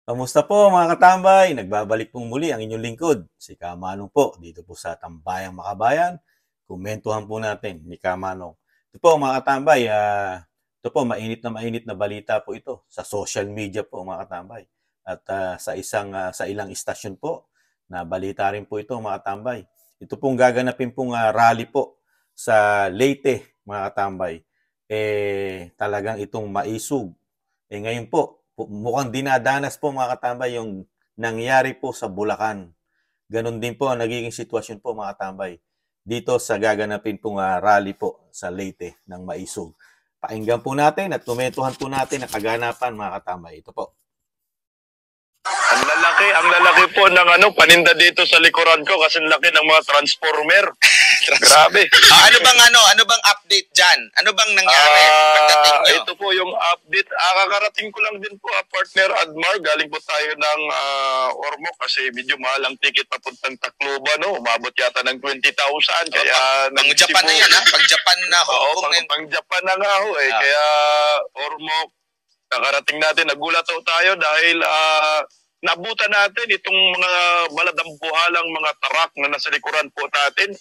Kamusta po mga katambay? Nagbabalik pong muli ang inyong lingkod, si Kamanong po, dito po sa Tambayang Makabayan. Kumentuhan po natin ni Kamanong. Ito po mga katambay, ito po mainit na balita po ito sa social media po mga katambay. At sa ilang istasyon po, na balita rin po ito mga katambay. Ito pong gaganapin pong rally po sa Leyte mga katambay. Talagang itong maisug. Ngayon po, mukhang dinadanas po mga katambay yung nangyari po sa Bulacan. Ganon din po ang nagiging sitwasyon po mga katambay dito sa gaganapin pong rally po sa Leyte ng Maisog. Pakinggan po natin at kumentuhan po natin ang kaganapan mga katambay. Ito po. Ang lalaki po ng paninda dito sa likuran ko kasi laki ng mga transformer. Grabe. Ano bang update diyan? Ano bang nangyari pagdating nyo? Ito po yung update. Kakarating ko lang din po, partner Admar. Galing po tayo ng Ormoc kasi medyo mahal ang ticket papuntang Tacloban, no? Umabot yata ng 20,000. Kaya pang Japan na yan, ha? Pang Japan na ho. Pang Japan na nga ho, eh. Kaya Ormoc, kakarating natin, nagulat ho tayo dahil nabutan natin itong mga baladambuhalang mga truck na nasa likuran po natin.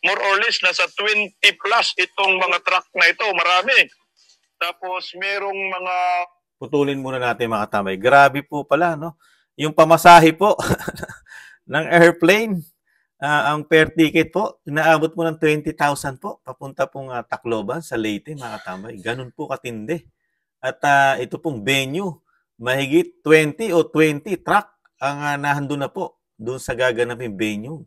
More or less, nasa 20 plus itong mga truck na ito. Marami. Tapos, merong mga... Putulin muna natin mga katambay. Grabe po pala, no? Yung pamasahe po ng airplane, ang per ticket po, inaabot mo ng 20,000 po. Papunta pong Tacloban sa Leyte, mga katambay. Ganun po katindi. At ito pong venue, mahigit 20 o 20 truck ang nahandun na po doon sa gaganaping venue.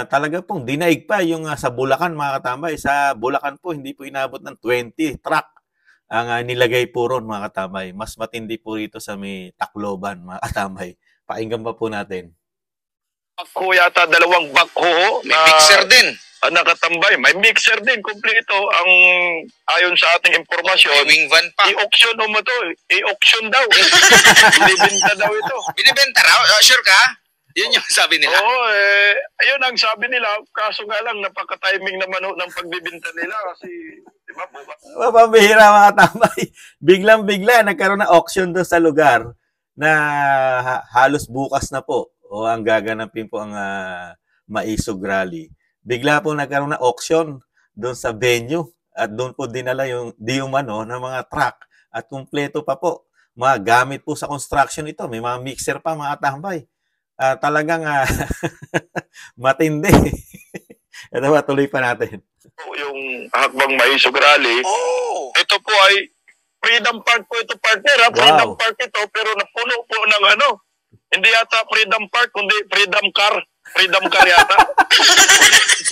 Talaga pong dinaig pa yung sa Bulacan mga katambay. Sa Bulacan po, hindi po inabot ng 20 truck ang nilagay po ron mga katambay. Mas matindi po rito sa may Tacloban mga katambay. Pakinggan pa po natin. Ako yata dalawang backhoe. May mixer din. Nakatambay. May mixer din. Kompleto. Ang ayon sa ating impormasyon. May wing van pa. I-auction mo to. I-auction daw. Binibenta daw ito. Binibenta raw? Sure ka? Yun yung sabi nila? Oo, ayun ang sabi nila. Kaso nga lang, napaka-timing naman ng pagbibinta nila kasi, di ba, Mapambihira mga tambay. Biglang-bigla, nagkaroon ng auction doon sa lugar na halos bukas na po o ang gaganapin po ang Maisog Rally. Bigla po nagkaroon ng auction doon sa venue at doon po dinala yung diumano ng mga truck at kumpleto pa po. Mga gamit po sa construction ito. May mga mixer pa mga tambay. Talagang matindi. Ito ba, tuloy pa natin. Yung Hakbang Maisog Rally, ito po ay Freedom Park po ito, partner. Freedom Park ito, pero napuno po ng hindi yata Freedom Park, kundi Freedom Car. Freedom Car yata.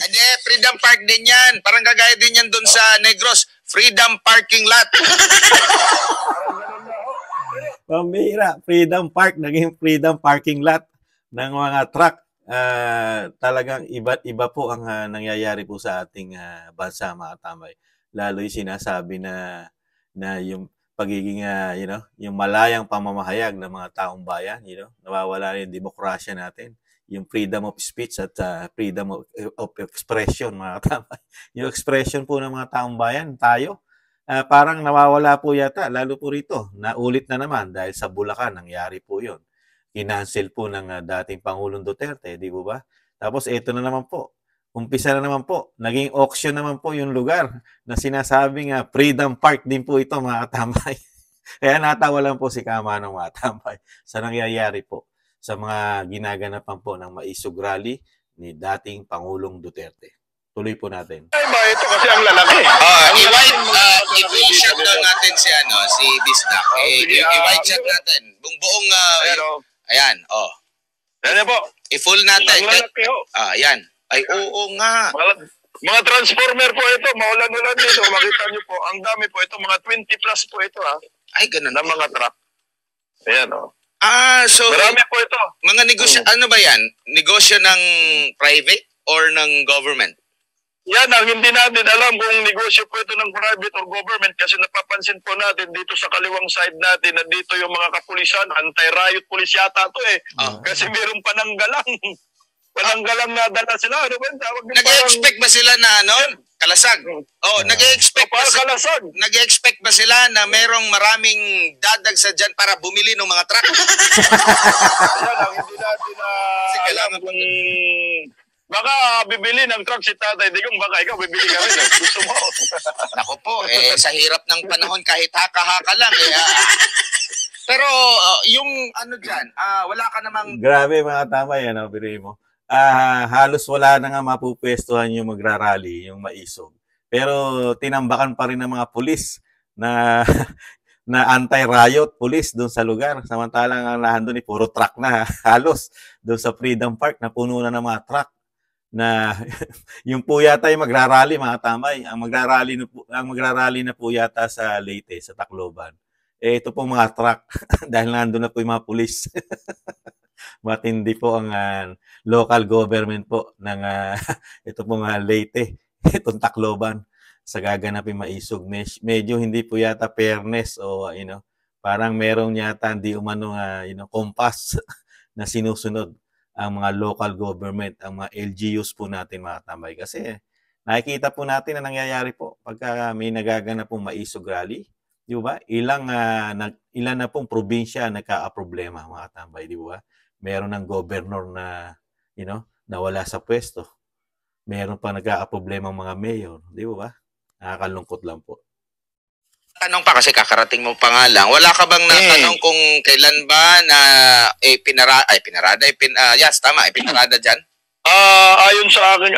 Hindi, Freedom Park din yan. Parang gagaya din yan dun sa Negros. Freedom Parking Lot. Pambira, Freedom Park, naging Freedom Parking Lot ng mga truck. Talagang iba't iba po ang nangyayari po sa ating bansa mga tambay. Lalo yung sinasabi na yung pagiging yung malayang pamamahayag ng mga taong bayan, nawawala na yung demokrasya natin, yung freedom of speech at freedom of expression mga tambay. Yung expression po ng mga taong bayan, tayo, parang nawawala po yata, lalo po rito. Naulit na naman dahil sa Bulacan, nangyari po yun. Kinancel po ng dating Pangulong Duterte, di ba? Tapos ito na naman po. Umpisa na naman po. Naging auction naman po yung lugar na sinasabing Freedom Park din po ito mga katambay. Kaya natawa lang po si Kamanong mga katambay sa nangyayari po sa mga ginaganapan po ng Maisog Rally ni dating Pangulong Duterte. Tuloy po natin. Ay ba, ito kasi ang lalaki. I-wide shot daw natin si Bisdak. I-wide shot natin. Buong ayan, Yan po. I-full natin. Ang lalaki ho. Ayan. Ay, oo nga. Mga transformer po ito, maulan-ulan dito. Makita niyo po, ang dami po ito. Mga 20 plus po ito, Ay, ganun. Na mga truck. Ayan, so, marami po ito. Mga negosyo, ano ba yan? Negosyo ng private or ng government? Yan ang hindi natin alam kung negosyo po ito ng private or government kasi napapansin po natin dito sa kaliwang side natin na dito yung mga kapulisan, anti-riot police yata to kasi meron pananggalang. Pananggalang na dala sila. Ano ba yung tawag? Nag-expect ba sila na Kalasag. Oh, nag-expect ba Kalasag. nag-expect ba sila na merong maraming dadagsa diyan para bumili ng mga truck? Yan ang hindi natin Kasi alam kailangan kung baka bibili ng truck si Tatay Digong, baka ikaw bibili ka rin. Gusto mo. Nako po, sa hirap ng panahon kahit haka-haka lang pero yung ano diyan, wala ka namang Grabe mga tamay, ano, biro mo. Halos wala na nga mapupwestuhan yung magrarally, yung maisog. Pero tinambakan pa rin ng mga pulis na na anti-riot police doon sa lugar. Samantalang ang lahan doon puro truck na halos doon sa Freedom Park na puno na ng mga truck na yung po yata yung magrarally mga tamay. Ang magrarally na po yata sa Leyte, sa Tacloban. Ito pong mga truck dahil nandun na po yung mga pulis. Matindi po ang local government po ng ito pong Leyte, itong Tacloban sa gaganapin maisog. Medyo hindi po yata fairness o parang merong yata hindi umano kompas na sinusunod ang mga local government, ang mga LGUs po natin mga tambay. Kasi nakikita po natin na nangyayari po pagka may nagaganap pong maisog rally. Di ba? Ilan na pong probinsya nagka-problema mga tambay, di ba? Meron ng governor na nawala sa pwesto. Meron pa nagka-problema mga mayor, di ba? Nakakalungkot lang po. tanong pa kasi kakarating mo pa nga lang. Wala ka bang natanong kung kailan ba na pinarada diyan? Ayon sa akin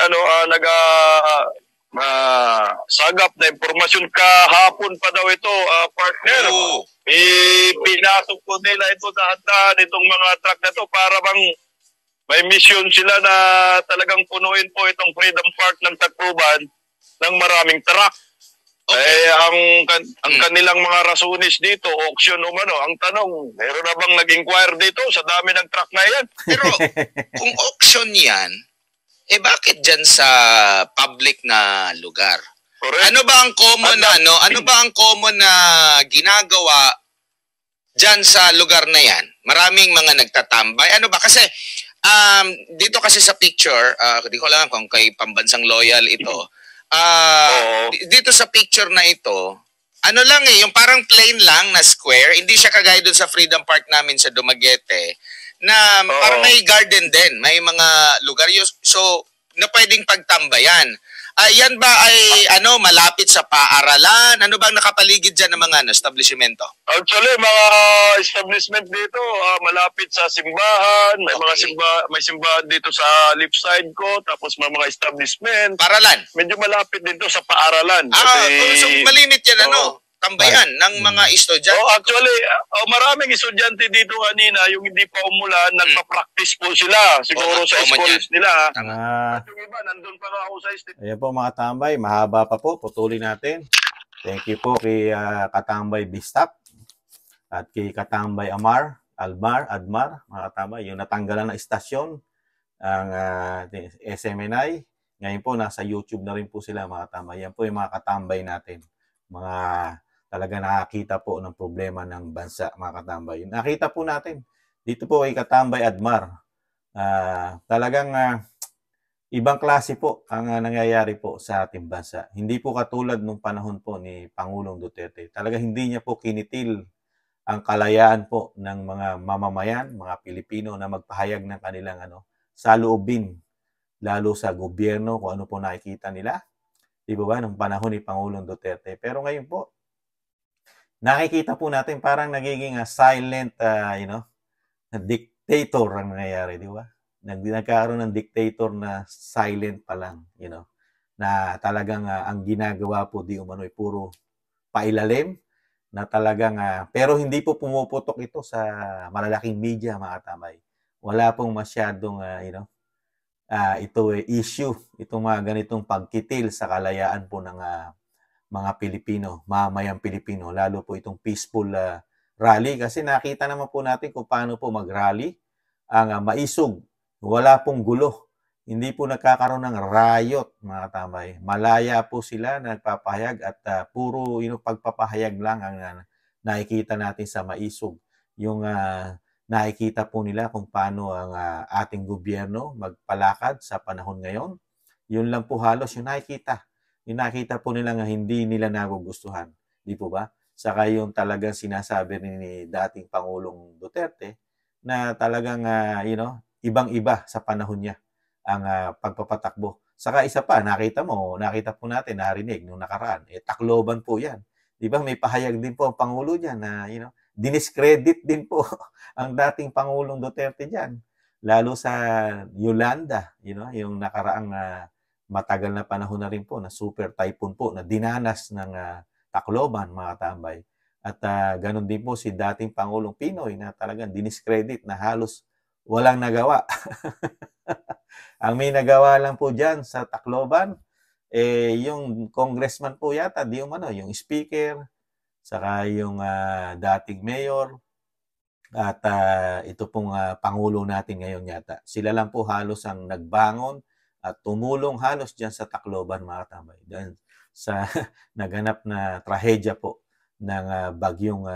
sagap na impormasyon kahapon pa daw ito, partner. Pinasok po nila ito dahan-dahan itong mga truck na to para bang may mission sila na talagang punuin po itong Freedom Park ng Tacloban ng maraming truck. Okay. Ang kanilang mga rasunis dito, auction umano. Ang tanong, meron na bang nag-inquire dito sa dami ng truck na yan? Pero kung auction yan, bakit dyan sa public na lugar? Correct. Ano ba ang common na ginagawa dyan sa lugar na yan? Maraming mga nagtatambay. Ano ba? Kasi dito kasi sa picture, hindi ko alam kung kay Pambansang Loyal ito. Dito sa picture na ito, ano lang yung parang plain lang na square. Hindi siya kagaya doon sa Freedom Park namin sa Dumaguete na parang may garden din, may mga lugar so na pwedeng pagtambayan. Yan ba ay malapit sa paaralan? Ano bang nakapaligid dyan ng mga establishmento? Actually, mga establishment dito malapit sa simbahan, may simbahan dito sa left side ko, tapos may mga establishment. Paaralan? Medyo malapit dito sa paaralan. So malimit yan tambayan ng mga estudyante. Actually, maraming estudyante dito kanina, yung hindi pa umulan, nagpa-practice po sila. Siguro sa schools nila. At yung iba, nandun pa ako sa estate. Ayan po mga tambay, mahaba pa po. Putulin natin. Thank you po kay Katambay Bistap at kay Katambay Admar, mga katambay. Yung natanggalan ng istasyon, ang SMNI. Ngayon po, nasa YouTube na rin po sila mga katambay. Yan po yung mga katambay natin. Mga talaga nakakita po ng problema ng bansa, mga katambay. Nakita po natin, dito po kay Katambay Admar, talagang ibang klase po ang nangyayari po sa ating bansa. Hindi po katulad nung panahon po ni Pangulong Duterte. Talaga hindi niya po kinitil ang kalayaan po ng mga mamamayan, mga Pilipino na magpahayag ng kanilang saloobin, lalo sa gobyerno, kung ano po nakikita nila. Di ba nung panahon ni Pangulong Duterte. Pero ngayon po, nakikita po natin parang nagiging silent, dictator ang nangyayari, di ba? Nagkaroon ng dictator na silent pa lang, na talagang ang ginagawa po di umano ay puro pailalim, na talagang, pero hindi po pumuputok ito sa malalaking media, mga katamay. Wala pong masyadong, issue, itong mga ganitong pagkitil sa kalayaan po ng mga Pilipino, mamayang Pilipino, lalo po itong peaceful rally. Kasi nakita naman po natin kung paano po mag-rally ang maisog. Wala pong gulo. Hindi po nagkakaroon ng riot, mga tambay. Malaya po sila nagpapahayag at puro pagpapahayag lang ang nakikita natin sa maisog. Yung nakikita po nila kung paano ang ating gobyerno magpalakad sa panahon ngayon. Yun lang po halos yung nakikita yung nakita po nila nga hindi nila nagugustuhan. Di po ba? Saka yung talagang sinasabi ni dating Pangulong Duterte na talagang, ibang-iba sa panahon niya ang pagpapatakbo. Saka isa pa, nakita po natin, narinig nung nakaraan, Tacloban po yan. Di ba? May pahayag din po ang Pangulo dyan na, diniscredit din po ang dating Pangulong Duterte dyan. Lalo sa Yolanda, yung nakaraang matagal na panahon na rin po na super typhoon po na dinanas ng Tacloban, mga tambay. At ganun din po si dating Pangulong Pinoy na talagang diniscredit na halos walang nagawa. Ang may nagawa lang po dyan sa Tacloban, yung congressman po yata, yung speaker, saka yung dating mayor, at ito pong Pangulo natin ngayon yata. Sila lang po halos ang nagbangon at tumulong halos dyan sa Tacloban, mga tambay. Dahil sa naganap na trahedya po ng bagyong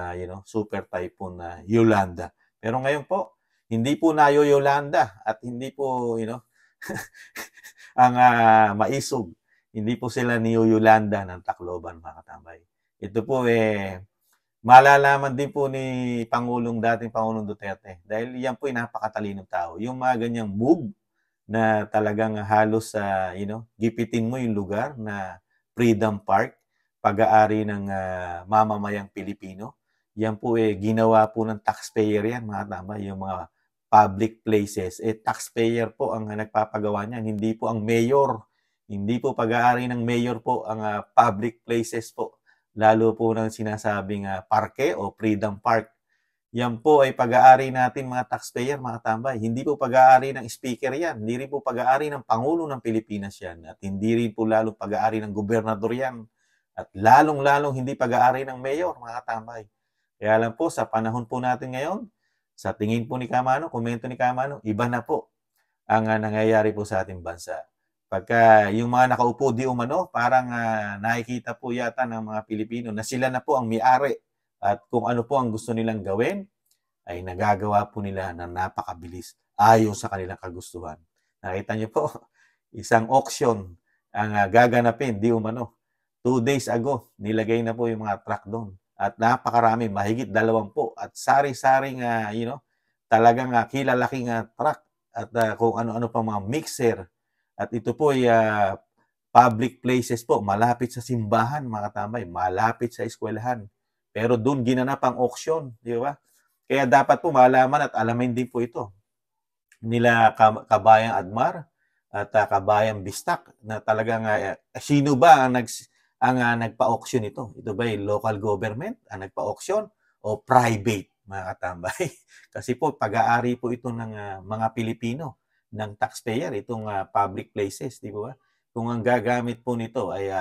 super typhoon na Yolanda. Pero ngayon po, hindi po nayo Yolanda at hindi po ang maisog. Hindi po sila ni Yolanda ng Tacloban, mga katambay. Ito po malalaman din po ni dating Pangulong Duterte dahil yan po napakatalinong tao. Yung mga ganyang move na talagang halos gipitin mo yung lugar na Freedom Park, pag-aari ng mamamayang Pilipino. Yan po ginawa po ng taxpayer yan, mga tama, yung mga public places. Taxpayer po ang nagpapagawa niyan, hindi po ang mayor. Hindi po pag-aari ng mayor po ang public places po. Lalo po ng sinasabing parke o Freedom Park. Yan po ay pag-aari natin, mga taxpayer, mga tambay. Hindi po pag-aari ng speaker yan. Hindi rin po pag-aari ng Pangulo ng Pilipinas yan. At hindi rin po lalong pag-aari ng gobernador yan. At lalong-lalong hindi pag-aari ng mayor, mga tambay. Kaya lang po, sa panahon po natin ngayon, sa tingin po ni Kamano, komento ni Kamano, iba na po ang nangyayari po sa ating bansa. Pagka yung mga nakaupo di umano, parang nakikita po yata ng mga Pilipino na sila na po ang may-ari. At kung ano po ang gusto nilang gawin, ay nagagawa po nila na napakabilis ayon sa kanilang kagustuhan. Nakita niyo po, isang auction ang gaganapin, di umano. 2 days ago, nilagay na po yung mga truck doon. At napakarami, mahigit 20 at sari-saring, talagang kilalaking truck at kung ano-ano pa mga mixer. At ito po ay public places po, malapit sa simbahan, mga tambay, malapit sa eskwelahan. Pero doon ginanap ang auction, di ba? Kaya dapat po malaman at alamin din po ito nila Kabayang Admar at Kabayang Bistak na talagang sino ba ang nagpa-auction ito? Ito ba yung local government ang nagpa-auction o private, mga katambay? Kasi po pag-aari po ito ng mga Pilipino, ng taxpayer, itong public places, di ba? Kung ang gagamit po nito ay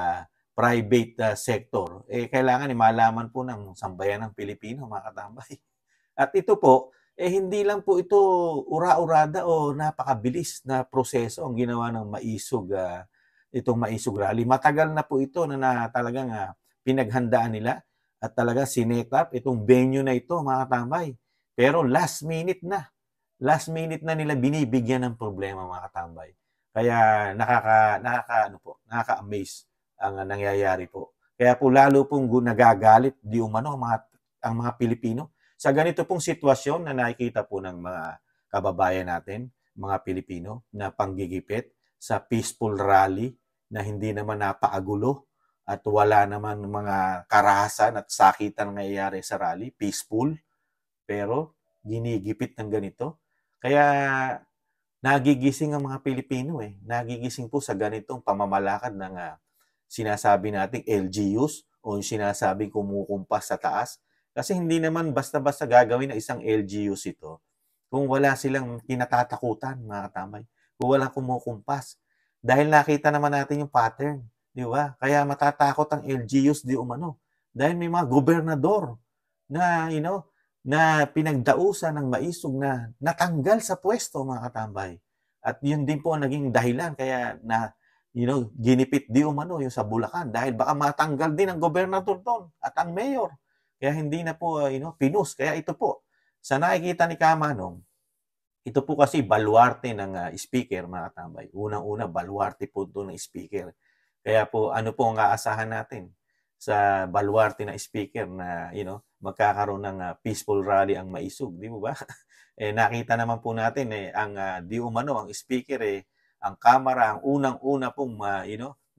private sector, kailangan malaman po ng sambayan ng Pilipino, mga katambay. At ito po, hindi lang po ito ura-urada o napakabilis na proseso ang ginawa ng itong Maisog Rally. Matagal na po ito na talagang pinaghandaan nila at talagang sinet up itong venue na ito, mga katambay. Pero last minute na nila binibigyan ng problema, mga katambay. Kaya nakaka-amaze ang nangyayari po. Kaya po lalo pong nagagalit di umano ang mga Pilipino sa ganito pong sitwasyon na nakikita po ng mga kababayan natin, mga Pilipino, na panggigipit sa peaceful rally na hindi naman napaagulo at wala naman mga karahasan at sakitan nangyayari sa rally, peaceful, pero ginigipit ng ganito. Kaya nagigising ang mga Pilipino nagigising po sa ganitong pamamalakad ng sinasabi nating LGUs o yung sinasabing kumukumpas sa taas. Kasi hindi naman basta-basta gagawin ng isang LGUs ito kung wala silang kinatatakutan, mga katamay. Kung walang kumukumpas. Dahil nakita naman natin yung pattern, di ba? Kaya matatakot ang LGUs di umano. Dahil may mga gobernador na, na pinagdausan ng Maisog na natanggal sa pwesto, mga katambay. At yun din po ang naging dahilan kaya na ginipit di umano yung sa Bulacan dahil baka matanggal din ang gobernador doon at ang mayor. Kaya hindi na po pinus. Kaya ito po, sa nakikita ni Kamanong, ito po kasi baluarte ng speaker, mga katambay. Unang-una, baluarte po ito ng speaker. Kaya po, ano po ang aasahan natin sa baluarte na speaker na, magkakaroon ng peaceful rally ang maisog, di ba? Nakita naman po natin ang di umano ang speaker ang Kamara ang unang-una pong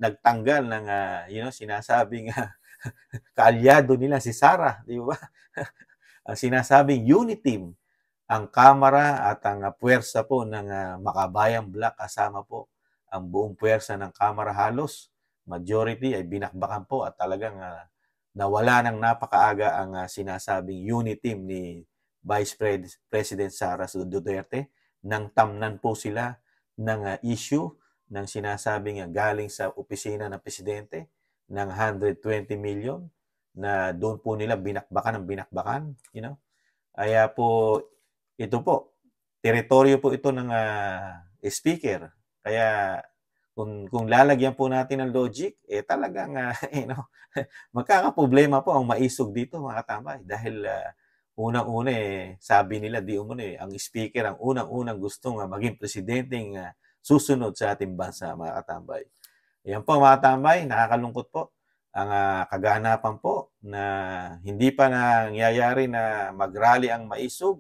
nagtanggal ng sinasabing kaalyado nila si Sara, di ba? Ang sinasabing unity team ang Kamara at ang puwersa po ng Makabayang Black kasama po ang buong puwersa ng Kamara halos majority ay binakbakan po at talagang nawala ng napakaaga ang sinasabing unity team ni Vice President Sara Duterte nang tamnan po sila ng issue ng sinasabing galing sa opisina ng presidente ng 120 million na doon po nila binakbakan ng binakbakan, Kaya po ito po teritoryo po ito ng speaker. Kaya kung lalagyan po natin ng logic, talagang magkakaproblema po ang maisog dito mga katambay dahil unang-una sabi nila di umano ang speaker ang unang-unang gustong maging presidenteng susunod sa ating bansa mga katambay. Yan po mga katambay, nakakalungkot po ang kaganapan po na hindi pa nangyayari na mag-rally ang maisog,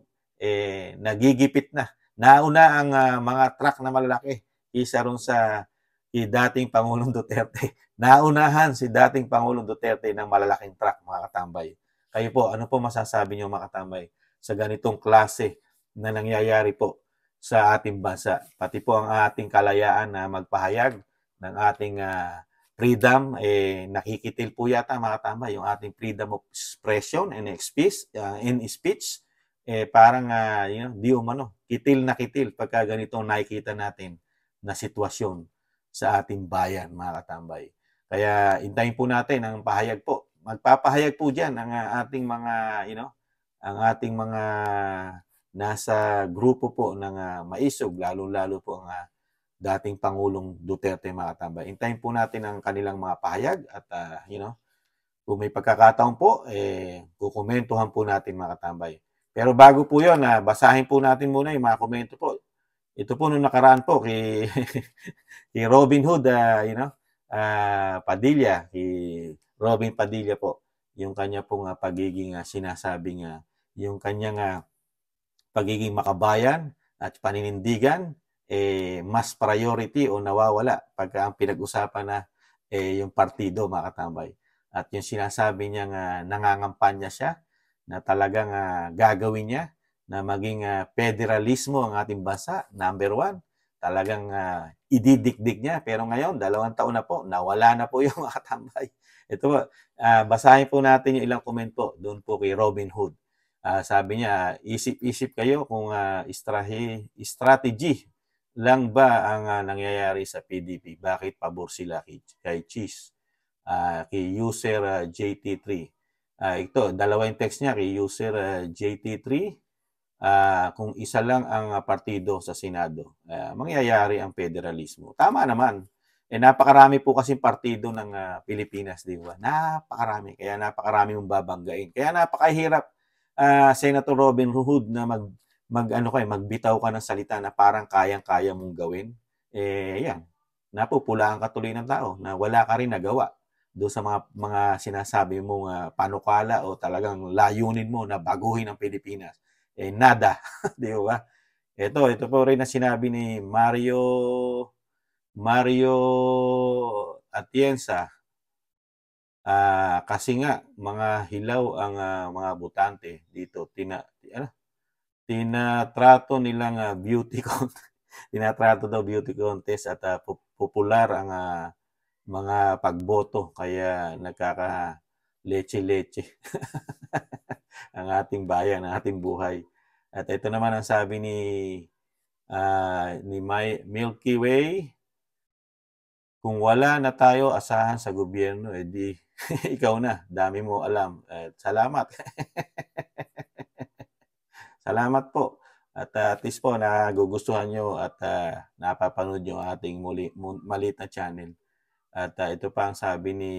nagigipit na. Nauna ang mga truck na malalaki isa ron sa dating Pangulong Duterte. Naunahan si dating Pangulong Duterte ng malalaking truck mga katambay. Kayo po, ano po masasabi niyo mga katambay sa ganitong klase na nangyayari po sa ating bansa? Pati po ang ating kalayaan na magpahayag ng ating freedom, nakikitil po yata mga katambay yung ating freedom of expression and speech, parang di umano, kitil na kitil pagka ganito nakikita natin na sitwasyon sa ating bayan mga katambay. Kaya intayin po natin ang pahayag po. Magpapahayag po diyan ang ating mga ang ating mga nasa grupo po ng maisog, lalo-lalo po ang dating Pangulong Duterte mga katambay. Intayin po natin ang kanilang mga pahayag at kung may pagkakataon po kukomentuhan po natin mga katambay. Pero bago po 'yon, basahin po natin muna yung mga komento po. Ito po nung nakaraan po kay kay Robin Hood, Padilla, kay Robin Padilla po, yung kanya pong pagiging sinasabing yung kanyang pagiging makabayan at paninindigan mas priority o nawawala pagka ang pinag-usapan na yung partido mga katambay. At yung sinasabi niyang nangangampanya siya na talagang gagawin niya na maging federalismo ang ating bansa, number 1. Talagang ididikdik niya. Pero ngayon, 2 taon na po, nawala na po yung mga katambay. Ito, basahin po natin yung ilang komento doon po kay Robin Hood. Sabi niya, isip-isip kayo kung strategy lang ba ang nangyayari sa PDP. Bakit pabor sila kay Cheese? Kay user JT3. Ito, 2 yung text niya kay user JT3. Kung isa lang ang partido sa Senado, mangyayari ang federalismo. Tama naman. Napakarami po kasi partido ng Pilipinas, di ba? Napakarami. Kaya napakarami mong babanggain. Kaya napakahirap, Senator Robin Hood, na magbitaw ka ng salita na parang kayang-kaya mong gawin. Yan. Napupulaan ka tuloy ng tao na wala ka rin nagawa doon sa mga sinasabi mong panukala o talagang layunin mo na baguhin ang Pilipinas. Nada. Di ba? Ito po rin na sinabi ni Mario Atienza, kasi nga mga hilaw ang mga botante dito, tinatrato nilang beauty contest. Tinatrato daw beauty contest at popular ang mga pagboto kaya nagkaka leche-leche ang ating bayan, ang ating buhay. At ito naman ang sabi ni Milky Way, kung wala na tayo asahan sa gobyerno, edi ikaw na, dami mo alam. Salamat. Salamat po. At least po nagugustuhan nyo at napapanood yung ating maliit na channel. At ito pa ang sabi ni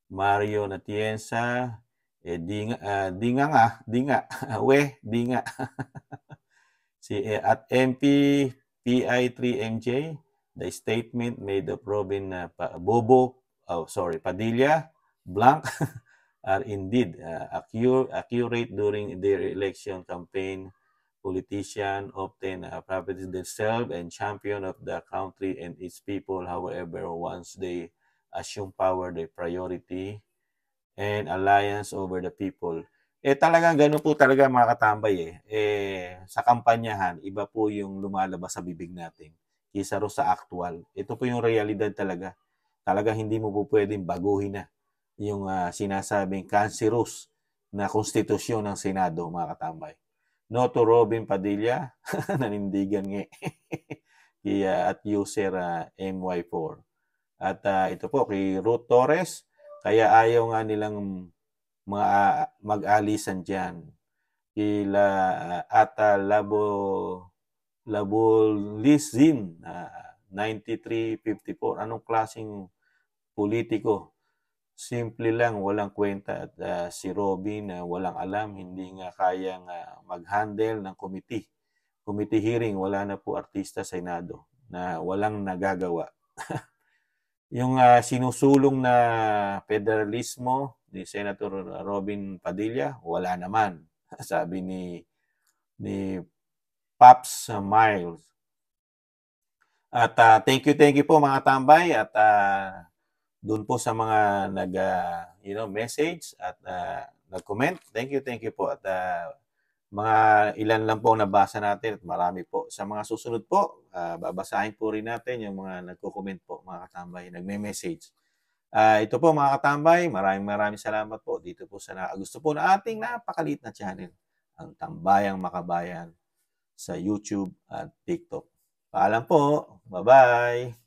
Mario Natienza, di nga. Di nga. At MP PI3MJ, The statement made of Robin Padilla Blanc are indeed accurate during their election campaign. Politicians often profit themselves and champion of the country and its people. However, once they assume power, their priority and alliance over the people. Talagang ganun po talaga mga katambay sa kampanyahan, iba po yung lumalabas sa bibig natin kaysa ro sa actual. Ito po yung realidad talaga. Talagang hindi mo po pwedeng baguhin na yung sinasabing cancerous na konstitusyon ng Senado, mga katambay. No to Robin Padilla, nanindigan nga at user MY4. At ito po kay Ruth Torres, kaya ayaw nga nilang mag-alisan dyan. Kila Labulizin, 9354. Anong klaseng politiko? Simple lang, walang kwenta. At si Robin, walang alam, hindi nga kayang mag-handle ng committee hearing. Wala na po artista sa Senado na walang nagagawa. Yung sinusulong na federalismo ni Senator Robin Padilla, wala naman. Sabi ni Pops Miles. At thank you po mga tambay at doon po sa mga message at nag-comment. Thank you po at mga ilan lang po nabasa natin at marami po. Sa mga susunod po, babasahin po rin natin yung mga nagko-comment po, mga katambay, nagme-message. Ito po mga katambay, maraming salamat po dito po sa gusto po na ating napakaliit na channel, ang Tambayang Makabayan sa YouTube at TikTok. Paalam po. Bye-bye.